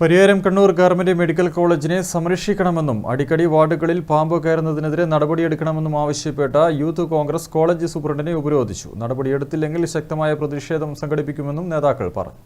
Pariyaram Kannur government medical കോളേജിനെ സംരക്ഷിക്കണമെന്നും അടിക്കടി വാർഡുകളിൽ പാമ്പ് കയറുന്നതിനെതിരെ നടപടിയെടുക്കണമെന്നും ആവശ്യപ്പെട്ട യൂത്ത് കോൺഗ്രസ് കോളേജ് സൂപ്രണ്ടിനെ ഉപരോധിച്ചു. നടപടിയെടുത്തില്ലെങ്കിൽ ശക്തമായ പ്രതിഷേധം സംഘടിപ്പിക്കുമെന്നും നേതാക്കൾ പറഞ്ഞു.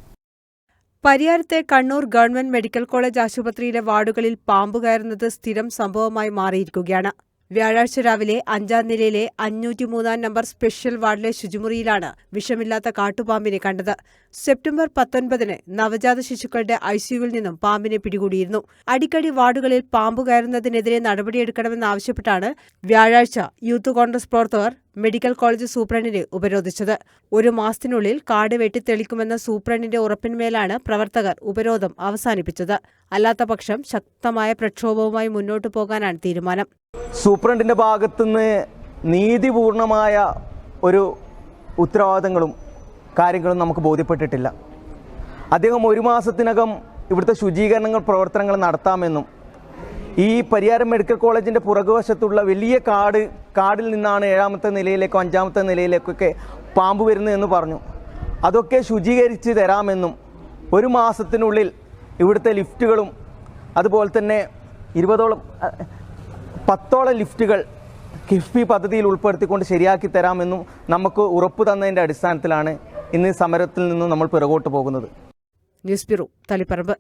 പരിയാരത്തെ കണ്ണൂർ ഗവൺമെന്റ് മെഡിക്കൽ കോളേജ് ആശുപത്രിയിലെ വാർഡുകളിൽ പാമ്പ് കയറുന്നത് സ്ഥിരം സംഭവമായി മാറിയിരിക്കുകയാണ്. വ്യാഴാഴ്ച രാവിലെ 5-ാം നിലയിലെ 503-ാം നമ്പർ സ്പെഷ്യൽ വാർഡിലെ ശുചിമുറിയിലാണ് വിഷമില്ലാത്ത കാട്ടുപാമ്പിനെ കണ്ടത്. സെപ്റ്റംബർ 19-ന് നവജാത ശിശുക്കളുടെ ഐസിയുവിൽ നിന്നും പാമ്പിനെ പിടികൂടിയിരുന്നു. അടിക്കടി വാർഡുകളിൽ പാമ്പ് കയറുന്നതിനെതിരെ നടപടിയെടുക്കണമെന്നാവശ്യപ്പെട്ടാണ് വ്യാഴാഴ്ച യൂത്ത് കോൺഗ്രസ് പ്രവർത്തകർ മെഡിക്കൽ കോളേജ് സൂപ്രണ്ടിനെ ഉപരോധിച്ചത്. 1 മാസത്തിനുള്ളിൽ കാട് വെട്ടിത്തെളിക്കുമെന്ന സൂപ്രണ്ടിന്റെ ഉറപ്പിന്മേലാണ് പ്രവർത്തകർ ഉപരോധം അവസാനിപ്പിച്ചത്. അല്ലാത്തപക്ഷം ശക്തമായ പ്രക്ഷോഭവുമായി മുന്നോട്ടു പോകാനാണ് തീരുമാനം. സൂപ്രണ്ടിന്റെ ഭാഗത്തുനിന്ന് നീതിപൂർണമായ ഒരു ഉത്തരവാദിത്തങ്ങളും കാര്യങ്ങളും നമുക്ക് ബോധ്യപ്പെട്ടിട്ടില്ല. അദ്ദേഹം 1 മാസത്തിനകം ഇവിടുത്തെ ശുചീകരണ പ്രവർത്തനങ്ങൾ നടത്താമെന്നും ഈ പരിയാരം മെഡിക്കൽ കോളേജിൻ്റെ പുറകുവശത്തുള്ള വലിയ കാടിൽ നിന്നാണ് 7-ാമത്തെ നിലയിലേക്കോ 5-ാമത്തെ നിലയിലേക്കൊക്കെ പാമ്പ് വരുന്നതെന്ന് പറഞ്ഞു. അതൊക്കെ ശുചീകരിച്ച് തരാമെന്നും 1 മാസത്തിനുള്ളിൽ ഇവിടുത്തെ ലിഫ്റ്റുകളും അതുപോലെ തന്നെ 10ഓളം ലിഫ്റ്റുകൾ കിഫ്ബി പദ്ധതിയിൽ ഉൾപ്പെടുത്തിക്കൊണ്ട് ശരിയാക്കി തരാമെന്നും നമുക്ക് ഉറപ്പ് തന്നതിൻ്റെ അടിസ്ഥാനത്തിലാണ് ഇന്ന് സമരത്തിൽ നിന്നും നമ്മൾ പിറകോട്ട് പോകുന്നത്. News bureau, Taliparamba.